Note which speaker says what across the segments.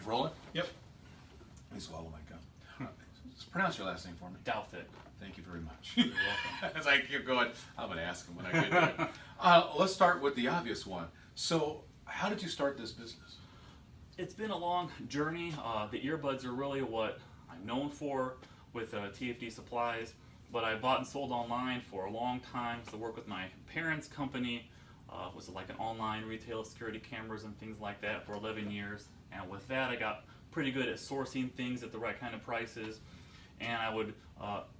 Speaker 1: rolling?
Speaker 2: Yep.
Speaker 1: Let me swallow my gum. Just pronounce your last name for me.
Speaker 3: Doubt it.
Speaker 1: Thank you very much.
Speaker 3: You're welcome.
Speaker 1: As I keep going, I'm going to ask him when I get there. Let's start with the obvious one. So, how did you start this business?
Speaker 3: It's been a long journey. The earbuds are really what I'm known for with TFD supplies, but I bought and sold online for a long time. So I worked with my parents' company, was like an online retail security cameras and things like that for 11 years. And with that, I got pretty good at sourcing things at the right kind of prices. And I would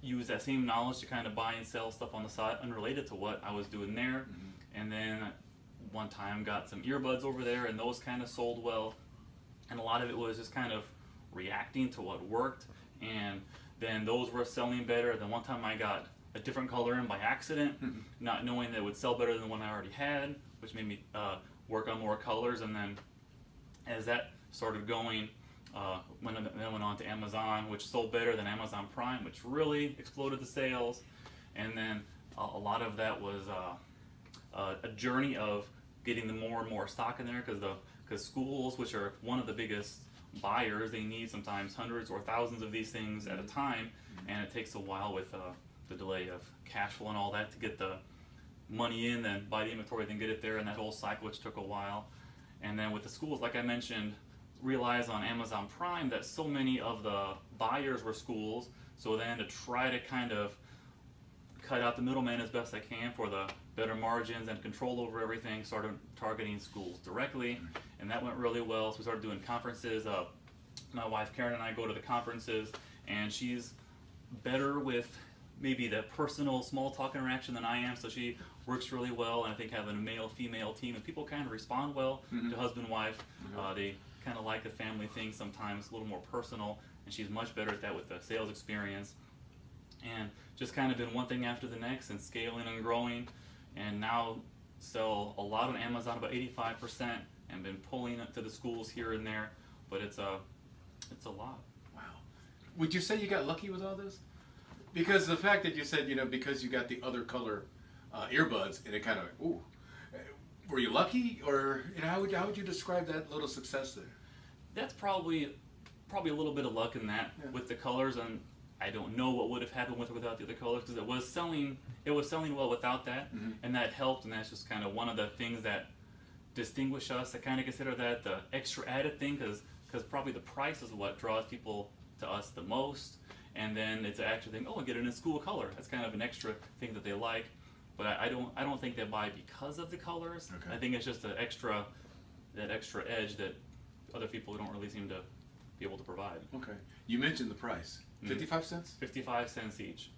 Speaker 3: use that same knowledge to kind of buy and sell stuff on the side unrelated to what I was doing there. Mm-hmm. And then one time got some earbuds over there, and those kind of sold well. And a lot of it was just kind of reacting to what worked, and then those were selling better. Then one time I got a different color in by accident, not knowing that it would sell better than the one I already had, which made me work on more colors. And then as that started going, then went on to Amazon, which sold better than Amazon Prime, which really exploded the sales. And then a lot of that was a journey of getting the more and more stock in there, because schools, which are one of the biggest buyers, they need sometimes hundreds or thousands of these things at a time, and it takes a while with the delay of cash flow and all that to get the money in, then buy the inventory, then get it there, and that whole cycle, which took a while. And then with the schools, like I mentioned, realized on Amazon Prime that so many of the buyers were schools, so then to try to kind of cut out the middleman as best I can for the better margins and control over everything, started targeting schools directly, and that went really well. So we started doing conferences. My wife Karen and I go to the conferences, and she's better with maybe the personal small talk interaction than I am, so she works really well. And I think having a male-female team, and people kind of respond well to husband-wife. They kind of like the family thing sometimes, a little more personal, and she's much better at that with the sales experience. And just kind of been one thing after the next, and scaling and growing, and now sell a lot on Amazon, about 85%, and been pulling it to the schools here and there, but it's a lot.
Speaker 1: Wow. Would you say you got lucky with all this? Because the fact that you said, because you got the other color earbuds, and it kind of, ooh, were you lucky, or how would you describe that little success there?
Speaker 3: That's probably a little bit of luck in that with the colors, and I don't know what would have happened with or without the other colors, because it was selling well without that, and that helped. And that's just kind of one of the things that distinguish us. I kind of consider that the extra added thing, because probably the price is what draws people to us the most, and then it's an extra thing. Oh, I get it in school color. That's kind of an extra thing that they like, but I don't think they buy because of the colors. Okay. I think it's just that extra edge that other people don't really seem to be able to provide.
Speaker 1: Okay. You mentioned the price. 55 cents?
Speaker 3: 55 cents each.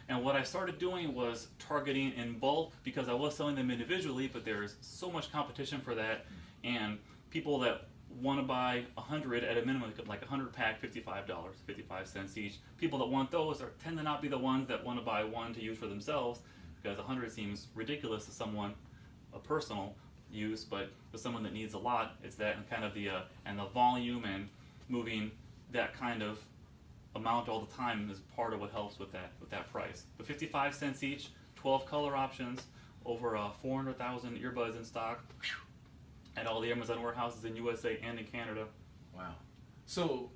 Speaker 3: And what I started doing was targeting in bulk, because I was selling them individually, but there's so much competition for that, and people that want to buy 100 at a minimum, like 100 pack, $55, 55 cents each. People that want those tend to not be the ones that want to buy one to use for themselves, because 100 seems ridiculous to someone, a personal use, but for someone that needs a lot, it's that and kind of the volume and moving that kind of amount all the time is part of what helps with that price. But 55 cents each, 12 color options, over 400,000 earbuds in stock at all the Amazon warehouses in USA and in Canada.
Speaker 1: Wow. So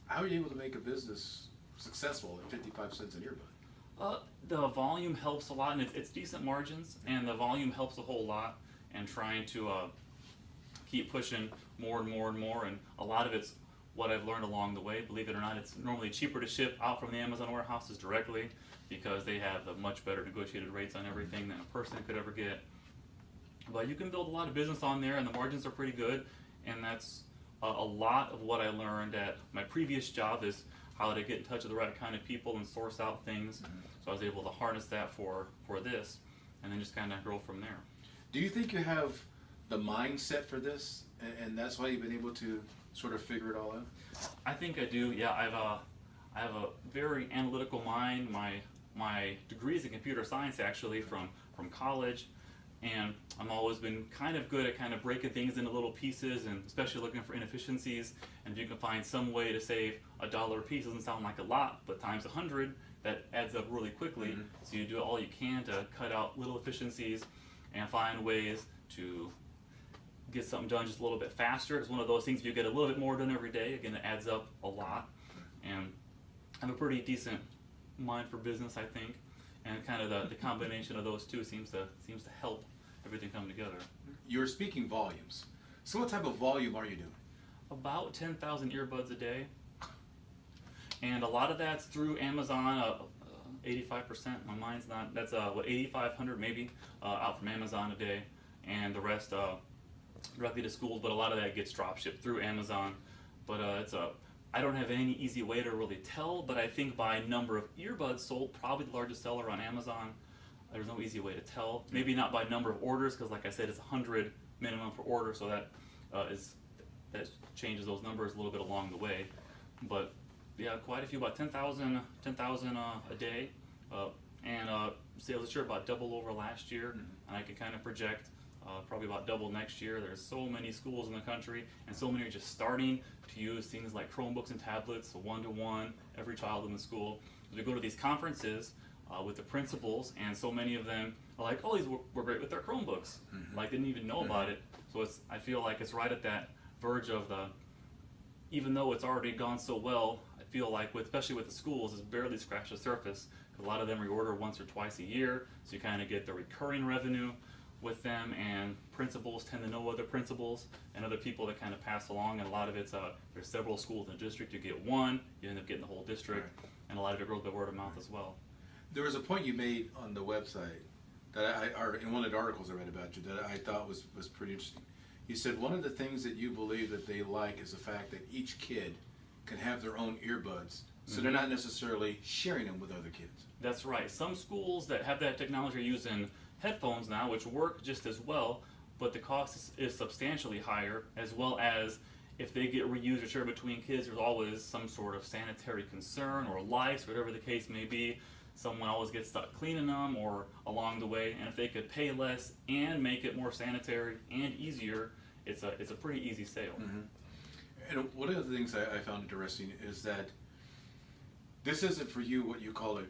Speaker 1: how are you able to make a business successful at 55 cents an earbud?
Speaker 3: The volume helps a lot, and it's decent margins, and the volume helps a whole lot, and trying to keep pushing more and more and more, and a lot of it's what I've learned along the way. Believe it or not, it's normally cheaper to ship out from the Amazon warehouses directly, because they have the much better negotiated rates on everything than a person could ever get. But you can build a lot of business on there, and the margins are pretty good, and that's a lot of what I learned at my previous job, is how to get in touch with the right kind of people and source out things. So I was able to harness that for this, and then just kind of grow from there.
Speaker 1: Do you think you have the mindset for this, and that's why you've been able to sort of figure it all out?
Speaker 3: I think I do. Yeah, I have a very analytical mind. My degree is in computer science, actually, from college, and I've always been kind of good at kind of breaking things into little pieces, and especially looking for inefficiencies. And if you can find some way to save $1 a piece, doesn't sound like a lot, but times 100, that adds up really quickly. So you do all you can to cut out little efficiencies and find ways to get something done just a little bit faster. It's one of those things, if you get a little bit more done every day, again, it adds up a lot. And I have a pretty decent mind for business, I think, and kind of the combination of those two seems to help everything come together.
Speaker 1: You're speaking volumes. So what type of volume are you doing?
Speaker 3: About 10,000 earbuds a day, and a lot of that's through Amazon. 85%. My mind's not. That's 8,500 maybe out from Amazon a day, and the rest directly to schools. But a lot of that gets drop shipped through Amazon. But I don't have any easy way to really tell. But I think by number of earbuds sold, probably the largest seller on Amazon. There's no easy way to tell. Maybe not by number of orders, because like I said, it's 100 minimum per order. So that changes those numbers a little bit along the way. But yeah, quite a few, about 10,000 a day, and sales this year about double over last year, and I can kind of project probably about double next year. There's so many schools in the country, and so many are just starting to use things like Chromebooks and tablets, one-to-one, every child in the school. We go to these conferences with the principals, and so many of them are like, oh, these were great with their Chromebooks, like didn't even know about it. So I feel like it's right at that verge of even though it's already gone so well, I feel like especially with the schools, it's barely scratched the surface. A lot of them reorder once or twice a year, so you kind of get the recurring revenue with them, and principals tend to know other principals and other people that kind of pass along, and a lot of it's, there's several schools in the district, you get one, you end up getting the whole district, and a lot of it goes by word of mouth as well.
Speaker 1: There was a point you made on the website that in one of the articles I read about you that I thought was pretty interesting. You said one of the things that you believe that they like is the fact that each kid can have their own earbuds, so they're not necessarily sharing them with other kids.
Speaker 3: That's right. Some schools that have that technology are using headphones now, which work just as well, but the cost is substantially higher, as well as if they get reused or shared between kids, there's always some sort of sanitary concern or lice, whatever the case may be. Someone always gets stuck cleaning them or along the way, and if they could pay less and make it more sanitary and easier, it's a pretty easy sale.
Speaker 1: And one of the things I found interesting is that this isn't for you what you call it,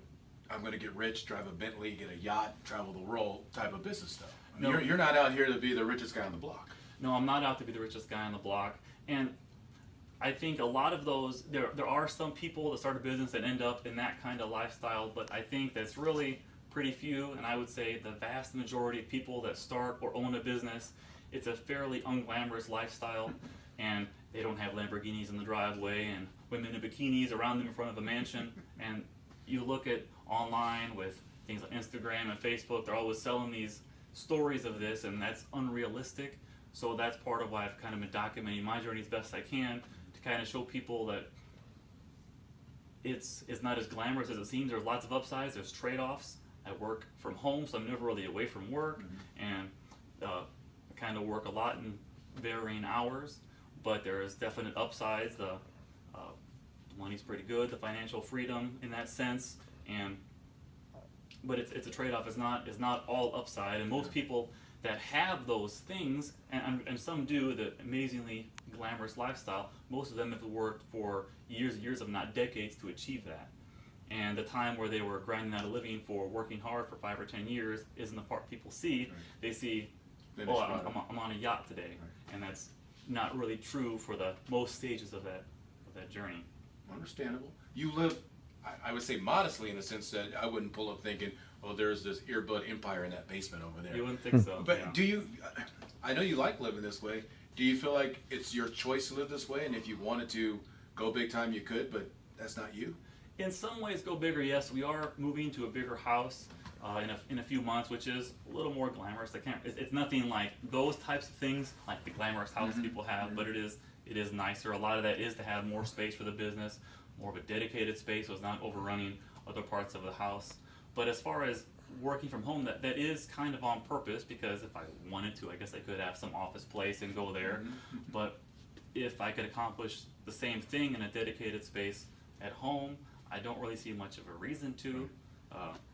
Speaker 1: I'm going to get rich, drive a Bentley, get a yacht, travel the world type of business stuff. I mean,
Speaker 3: No.
Speaker 1: you're not out here to be the richest guy on the block.
Speaker 3: No, I'm not out to be the richest guy on the block, and I think a lot of those, there are some people that start a business that end up in that kind of lifestyle, but I think that's really pretty few, and I would say the vast majority of people that start or own a business, it's a fairly unglamorous lifestyle, and they don't have Lamborghinis in the driveway and women in bikinis around them in front of a mansion. And you look at online with things like Instagram and Facebook, they're always selling these stories of this, and that's unrealistic. So that's part of why I've kind of been documenting my journey as best I can to kind of show people that it's not as glamorous as it seems. There's lots of upsides, there's trade-offs. I work from home, so I'm never really away from work, and I kind of work a lot in varying hours, but there's definite upsides. The money's pretty good, the financial freedom in that sense, but it's a trade-off. It's not all upside, and most people that have those things, and some do, the amazingly glamorous lifestyle, most of them have worked for years and years, if not decades, to achieve that. And the time where they were grinding out a living for working hard for 5 or 10 years isn't the part people see. Right. They see, I'm on a yacht today, right. And that's not really true for the most stages of that journey.
Speaker 1: Understandable. You live, I would say, modestly in the sense that I wouldn't pull up thinking, oh, there's this earbud empire in that basement over there.
Speaker 3: You wouldn't think so.
Speaker 1: But
Speaker 3: yeah.
Speaker 1: do you, I know you like living this way, do you feel like it's your choice to live this way, and if you wanted to go big time you could, but that's not you?
Speaker 3: In some ways go bigger, yes. We are moving to a bigger house in a few months, which is a little more glamorous. It's nothing like those types of things, like the glamorous house people have, but it is nicer. A lot of that is to have more space for the business, more of a dedicated space, so it's not overrunning other parts of the house. But as far as working from home, that is kind of on purpose, because if I wanted to, I guess I could have some office place and go there. But if I could accomplish the same thing in a dedicated space at home, I don't really see much of a reason to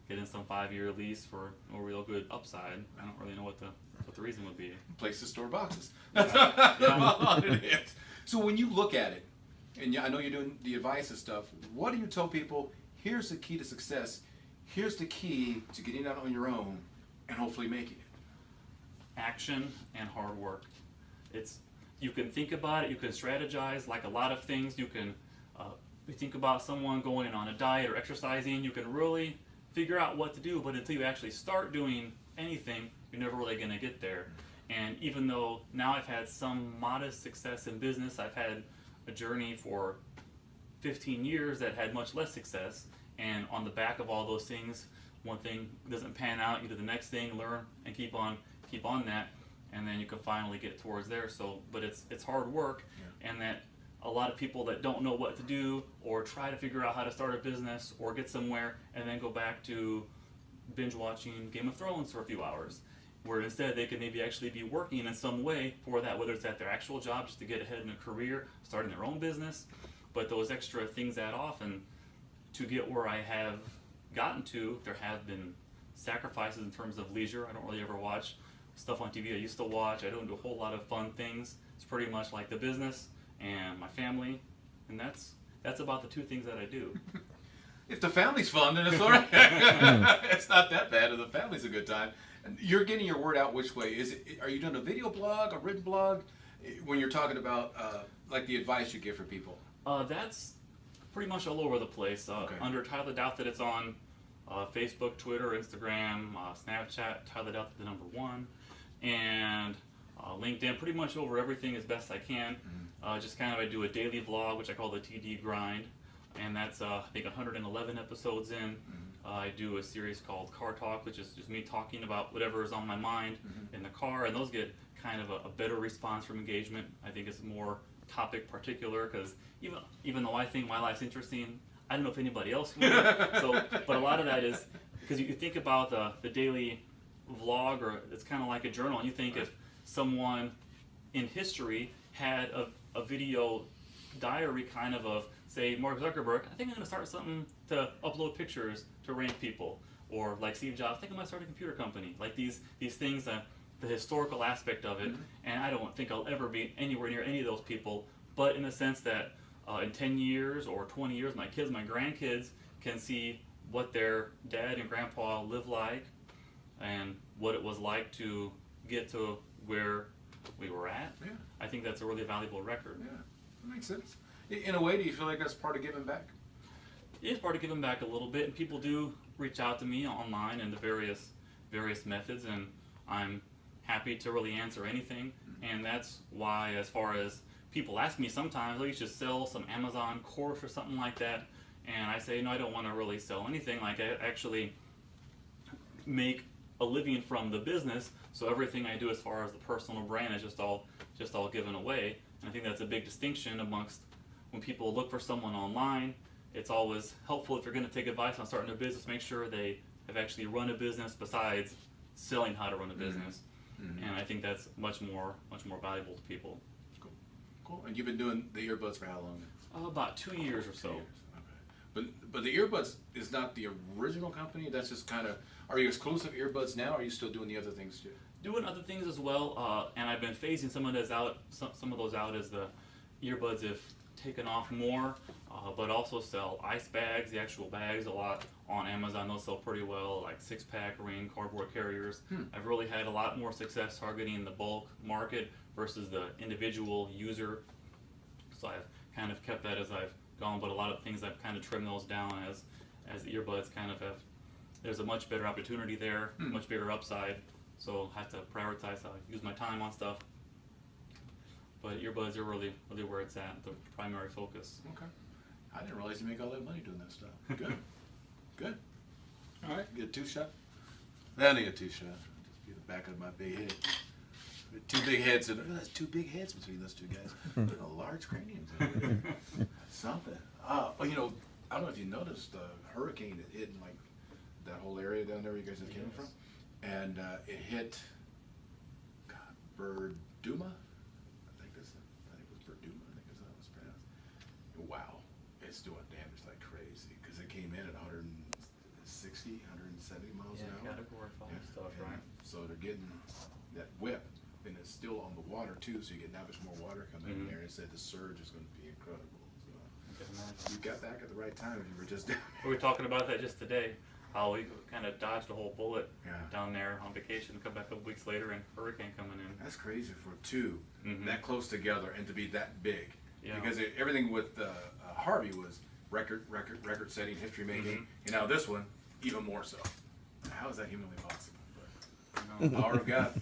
Speaker 3: get in some 5-year lease for no real good upside. I don't really know what the reason would be.
Speaker 1: Place to store boxes.
Speaker 3: Yeah.
Speaker 1: So when you look at it, and I know you're doing the advice and stuff, what do you tell people, here's the key to success, here's the key to getting out on your own and hopefully making it?
Speaker 3: Action and hard work. you can think about it, you can strategize. Like a lot of things, you think about someone going on a diet or exercising, you can really figure out what to do, but until you actually start doing anything, you're never really going to get there. And even though now I've had some modest success in business, I've had a journey for 15 years that had much less success, and on the back of all those things, one thing doesn't pan out, you do the next thing, learn, and keep on that, and then you can finally get towards there. So, but it's hard work, and that a lot of people that don't know what to do or try to figure out how to start a business or get somewhere and then go back to binge watching Game of Thrones for a few hours, where instead they could maybe actually be working in some way for that, whether it's at their actual job just to get ahead in a career, starting their own business, but those extra things add off. And to get where I have gotten to, there have been sacrifices in terms of leisure. I don't really ever watch stuff on TV I used to watch. I don't do a whole lot of fun things. It's pretty much like the business and my family, and that's about the two things that I do.
Speaker 1: If the family's fun, then it's all right. It's not that bad if the family's a good time. And you're getting your word out which way? Are you doing a video blog, a written blog, when you're talking about like the advice you give for people?
Speaker 3: That's pretty much all over the place. Under Tyler Douthit, it's on Facebook, Twitter, Instagram, Snapchat, Tyler Douthit the number 1, and LinkedIn, pretty much over everything as best I can. Just kind of I do a daily vlog, which I call the TD Grind, and that's I think 111 episodes in. I do a series called Car Talk, which is just me talking about whatever is on my mind in the car, and those get kind of a better response from engagement. I think it's more topic particular, because even though I think my life's interesting, I don't know if anybody else would. But a lot of that is because you think about the daily vlog, or it's kind of like a journal, and you think if someone in history had a video diary kind of say Mark Zuckerberg, I think I'm going to start something to upload pictures to rank people, or like Steve Jobs, I think I might start a computer company. Like these things, the historical aspect of it, and I don't think I'll ever be anywhere near any of those people, but in the sense that in 10 years or 20 years, my kids, my grandkids can see what their dad and grandpa lived like, and what it was like to get to where we were at.
Speaker 1: Yeah.
Speaker 3: I think that's a really valuable record.
Speaker 1: Yeah, that makes sense. In a way, do you feel like that's part of giving back?
Speaker 3: It is part of giving back a little bit, and people do reach out to me online in the various methods, and I'm happy to really answer anything. And that's why, as far as people ask me sometimes, oh, you should sell some Amazon course or something like that, and I say, no, I don't want to really sell anything. Like, I actually make a living from the business, so everything I do as far as the personal brand is just all given away. And I think that's a big distinction amongst when people look for someone online. It's always helpful if you're going to take advice on starting a business, make sure they have actually run a business besides selling how to run a business. And I think that's much more valuable to people.
Speaker 1: Cool. And you've been doing the earbuds for how long?
Speaker 3: About 2 years or so.
Speaker 1: 2 years. Okay. But the earbuds is not the original company. That's just kind of. Are you exclusive earbuds now? Or are you still doing the other things too?
Speaker 3: Doing other things as well, and I've been phasing some of those out. Some of those out as the earbuds have taken off more, but also sell ice bags, the actual bags, a lot on Amazon. Those sell pretty well, like 6-pack ring cardboard carriers. I've really had a lot more success targeting the bulk market versus the individual user. So I've kind of kept that as I've gone, but a lot of things I've kind of trimmed those down as the earbuds kind of have. There's a much better opportunity there, much bigger upside. So I have to prioritize how I use my time on stuff. But earbuds are really where it's at, the primary focus.
Speaker 1: Okay. I didn't realize you make all that money doing that stuff. Good. Good. All right. Get a 2-shot. I need a 2-shot. Just get the back of my big head. 2 big heads. That's 2 big heads between those 2 guys. They're large craniums. Something. Well, I don't know if you noticed the hurricane that hit in like that whole area down there where you guys came from, and it hit Berduma. I think it was Berduma. I think that's how it was pronounced. Wow, it's doing damage like crazy because it came in at 160, 170 miles an hour.
Speaker 3: Category 5 stuff, right?
Speaker 1: So they're getting that whip, and it's still on the water too. So you get that much more water coming in there. And said the surge is going to be incredible. So you got back at the right time if you were just down.
Speaker 3: We were talking about that just today. how we kind of dodged a whole bullet
Speaker 1: Yeah.
Speaker 3: down there on vacation, come back a couple weeks later and hurricane coming in.
Speaker 1: That's crazy for two
Speaker 3: Mhm.
Speaker 1: that close together and to be that big.
Speaker 3: Yeah.
Speaker 1: Because everything with Harvey was record-setting, history-making,
Speaker 3: Mhm.
Speaker 1: and now this one even more so. How is that humanly possible?
Speaker 3: You
Speaker 1: But
Speaker 3: know,
Speaker 1: power of God,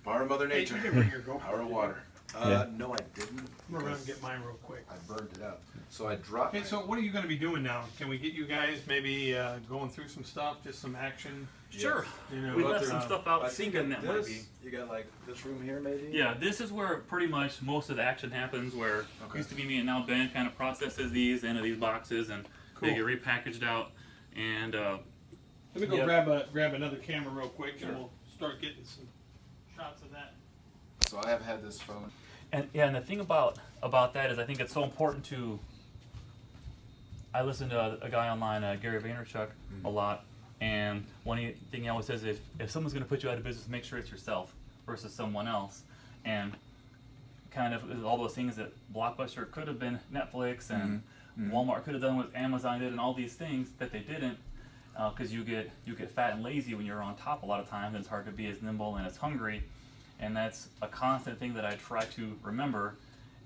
Speaker 1: power of Mother
Speaker 2: Hey,
Speaker 1: Nature,
Speaker 2: you didn't bring your GoPro,
Speaker 1: power of
Speaker 2: did you?
Speaker 1: water.
Speaker 4: Yeah.
Speaker 1: No, I didn't.
Speaker 2: I'm gonna run and
Speaker 1: because
Speaker 2: get mine real quick.
Speaker 1: I burned it up. So I dropped.
Speaker 2: Okay, so what are you gonna be doing now? Can we get you guys maybe going through some stuff, just some action?
Speaker 3: sure.
Speaker 2: You know,
Speaker 3: We
Speaker 2: what
Speaker 3: left
Speaker 2: they're,
Speaker 3: some stuff out thinking that might
Speaker 1: this,
Speaker 3: be.
Speaker 1: you got like this room here, maybe.
Speaker 3: Yeah, this is where pretty much most of the action happens. Where
Speaker 1: Okay.
Speaker 3: used to be me, and now Ben kind of processes these into these boxes, and they get repackaged out. And
Speaker 2: Let me go
Speaker 3: Yep.
Speaker 2: grab another camera real quick,
Speaker 1: Sure.
Speaker 2: and we'll start getting some shots of that.
Speaker 1: So I have had this phone.
Speaker 3: And yeah, and the thing about that is I think it's so important to. I listen to a guy online, Gary Vaynerchuk, a lot, and one thing he always says is if someone's going to put you out of business, make sure it's yourself versus someone else. And kind of all those things that Blockbuster could have been Netflix and Walmart could have done what Amazon did and all these things that they didn't, because you get fat and lazy when you're on top a lot of times, and it's hard to be as nimble and as hungry. And that's a constant thing that I try to remember.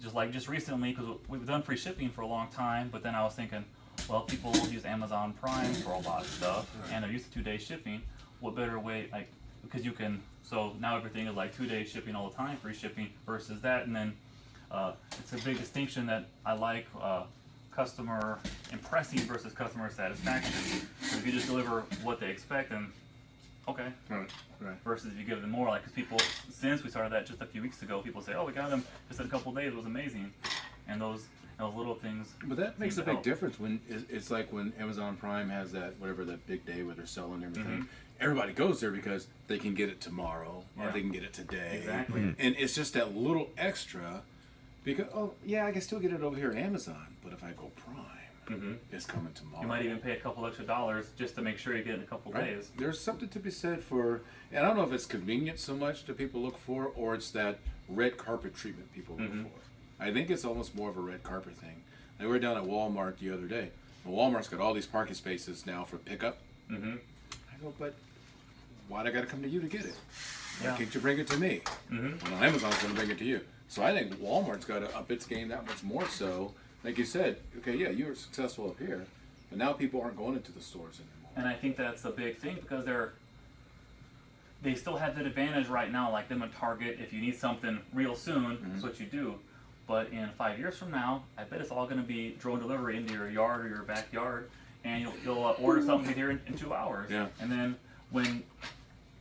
Speaker 3: Just recently, because we've done free shipping for a long time, but then I was thinking, well, people use Amazon Prime for a lot of stuff, and they're used to 2-day shipping. What better way, because you can, so now everything is like 2-day shipping all the time, free shipping versus that, and then it's a big distinction that I like, customer impressing versus customer satisfaction. So if you just deliver what they expect, then okay.
Speaker 1: Right.
Speaker 3: Versus if you give them more, like, because people, since we started that just a few weeks ago, people say, oh, we got them just in a couple of days, it was amazing. And those little things.
Speaker 1: But that makes a
Speaker 3: seem to
Speaker 1: big
Speaker 3: help.
Speaker 1: difference when it's like when Amazon Prime has that big day where they're selling everything.
Speaker 3: Mhm.
Speaker 1: Everybody goes there because they can get it tomorrow or
Speaker 3: Yeah.
Speaker 1: they can get it today.
Speaker 3: Exactly.
Speaker 1: And it's just that little extra because I can still get it over here at Amazon, but if I go Prime, it's coming tomorrow.
Speaker 3: You might even pay a couple extra dollars just to make sure you get it in a couple
Speaker 1: Right.
Speaker 3: days.
Speaker 1: There's something to be said for, and I don't know if it's convenience so much that people look for, or it's that red carpet treatment people look for. I think it's almost more of a red carpet thing. They were down at Walmart the other day. Well, Walmart's got all these parking spaces now for pickup.
Speaker 3: Mm-hmm.
Speaker 1: I go, but why'd I got to come to you to get it? Why
Speaker 3: Yeah.
Speaker 1: can't you bring it to me?
Speaker 3: Mm-hmm.
Speaker 1: Well, Amazon's going to bring it to you. So I think Walmart's got to up its game that much more so. Like you said, okay, yeah, you were successful up here, but now people aren't going into the stores anymore.
Speaker 3: And I think that's a big thing because they still have that advantage right now, like them at Target. If you need something real soon, that's what you do. But in 5 years from now, I bet it's all going to be drone delivery into your yard or your backyard, and you'll order something here in 2 hours.
Speaker 1: Yeah.
Speaker 3: And then when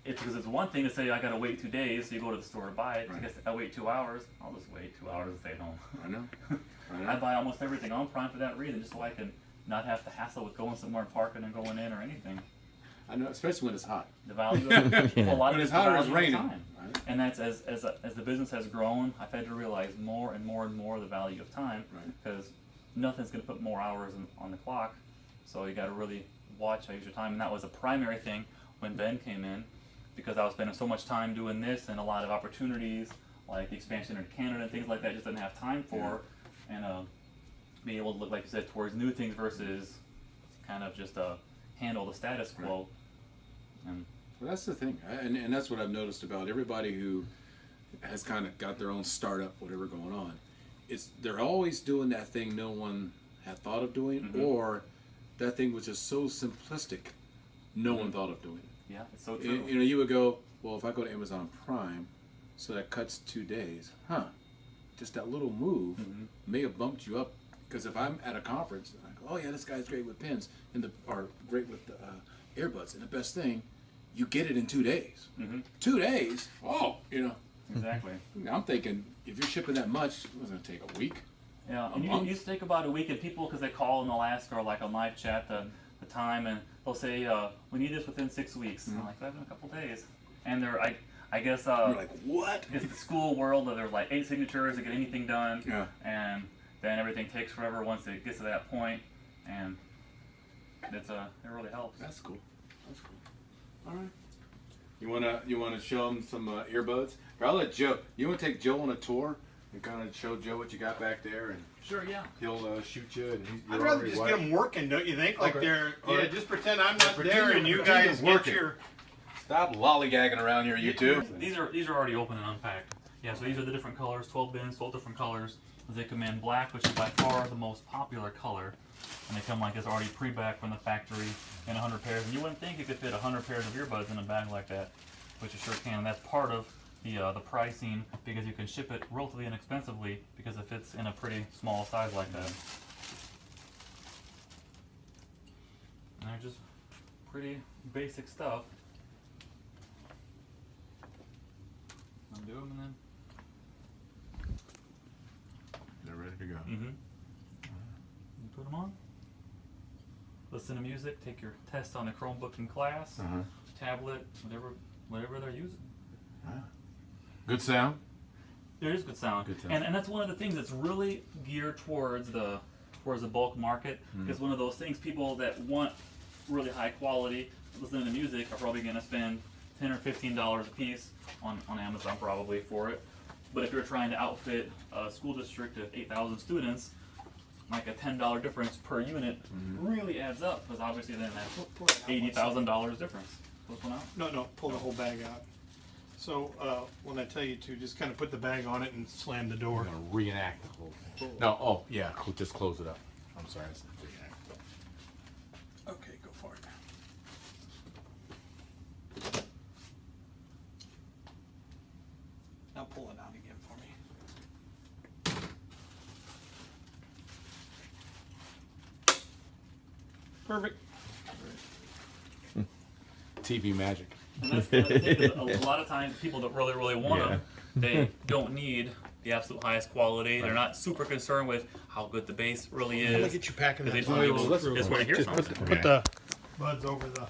Speaker 3: because it's one thing to say I got to wait 2 days, so you go to the store to buy it.
Speaker 1: Right.
Speaker 3: I guess I wait 2 hours. I'll just wait 2 hours and stay home.
Speaker 1: I know.
Speaker 3: I buy almost everything on Prime for that reason, just so I can not have to hassle with going somewhere and parking and going in or anything.
Speaker 1: I know, especially when it's hot.
Speaker 3: The value of well, a lot
Speaker 1: When
Speaker 3: of
Speaker 1: it's
Speaker 3: the
Speaker 1: hot or it's
Speaker 3: value of
Speaker 1: raining.
Speaker 3: time.
Speaker 1: Right?
Speaker 3: And that's as the business has grown, I've had to realize more and more and more the value of time
Speaker 1: Right.
Speaker 3: because nothing's going to put more hours on the clock. So you got to really watch how you use your time, and that was a primary thing when Ben came in because I was spending so much time doing this and a lot of opportunities like the expansion into Canada and things like that I just didn't have time for, and being able to look, like you said, towards new things versus kind of just handle the status quo. And
Speaker 1: Well, that's the thing, and that's what I've noticed about everybody who has kind of got their own startup, whatever going on. They're always doing that thing no one had thought of doing, or that thing was just so simplistic, no one thought of doing it.
Speaker 3: yeah, it's so true.
Speaker 1: You know, you would go, well, if I go to Amazon Prime, so that cuts 2 days, just that little move may have bumped you up. Because if I'm at a conference, and I go, oh yeah, this guy's great with pens, or great with earbuds, and the best thing, you get it in 2 days. 2 days? Oh, you know.
Speaker 3: Exactly.
Speaker 1: I'm thinking, if you're shipping that much, it's going to take a week.
Speaker 3: Yeah,
Speaker 1: A
Speaker 3: and you
Speaker 1: month?
Speaker 3: used to take about a week, and people, because they call and they'll ask, or like on live chat, the time, and they'll say, we need this within 6 weeks. And I'm like, that's in a couple days. And they're, I guess,
Speaker 1: You're like, what?
Speaker 3: it's the school world where there's like 8 signatures to get anything done.
Speaker 1: Yeah.
Speaker 3: And then everything takes forever once it gets to that point, and it really helps.
Speaker 1: That's cool. That's cool. All right. You wanna show them some earbuds? Or I'll let Joe. You wanna take Joe on a tour and kind of show Joe what you got back there, and
Speaker 3: Sure, yeah.
Speaker 1: he'll shoot you. And
Speaker 2: I'd
Speaker 1: you're
Speaker 2: rather
Speaker 1: already
Speaker 2: just
Speaker 1: white.
Speaker 2: get them working, don't you think? Like
Speaker 1: Okay.
Speaker 2: they're,
Speaker 1: All
Speaker 2: yeah,
Speaker 1: right.
Speaker 2: just pretend I'm not
Speaker 1: Pretend
Speaker 2: there
Speaker 1: you're-
Speaker 2: and you
Speaker 1: pretend
Speaker 2: guys
Speaker 1: you're
Speaker 2: get
Speaker 1: working.
Speaker 2: your...
Speaker 1: Stop lollygagging around here, you two.
Speaker 3: These are already open and unpacked. Yeah, so these are the different colors, 12 bins, 12 different colors. They come in black, which is by far the most popular color. And they come like it's already pre-bagged from the factory in 100 pairs. And you wouldn't think you could fit 100 pairs of earbuds in a bag like that, but you sure can. And that's part of the pricing, because you can ship it relatively inexpensively because it fits in a pretty small size like that. And they're just pretty basic stuff. Undo them and then.
Speaker 1: They're ready to go.
Speaker 3: Mm-hmm. You put them on. Listen to music. Take your test on the Chromebook in class, tablet, whatever they're using.
Speaker 1: Good sound.
Speaker 3: There is good sound.
Speaker 1: Good sound.
Speaker 3: And that's one of the things that's really geared towards the bulk market. Because one of those things, people that want really high quality listening to music are probably going to spend $10 or $15 a piece on Amazon probably for it. But if you're trying to outfit a school district of 8,000 students, like a $10 difference per unit really adds up, because obviously then that's $80,000 difference. Flip one out.
Speaker 2: No, pull the whole bag out. So when I tell you to, just kind of put the bag on it and slam the door.
Speaker 1: We're gonna reenact the whole thing. No, oh yeah, just close it up. I'm sorry, I said reenact.
Speaker 2: Okay, go for it. Now pull it out again for me. Perfect.
Speaker 1: TV magic.
Speaker 3: And that's the thing, is a lot of times people that really want them, they don't need the absolute highest quality. They're not super concerned with how good the bass really
Speaker 2: I'm gonna
Speaker 3: is.
Speaker 2: get you packing that.
Speaker 3: Because they just want to hear
Speaker 2: Just
Speaker 3: something.
Speaker 2: put the buds over the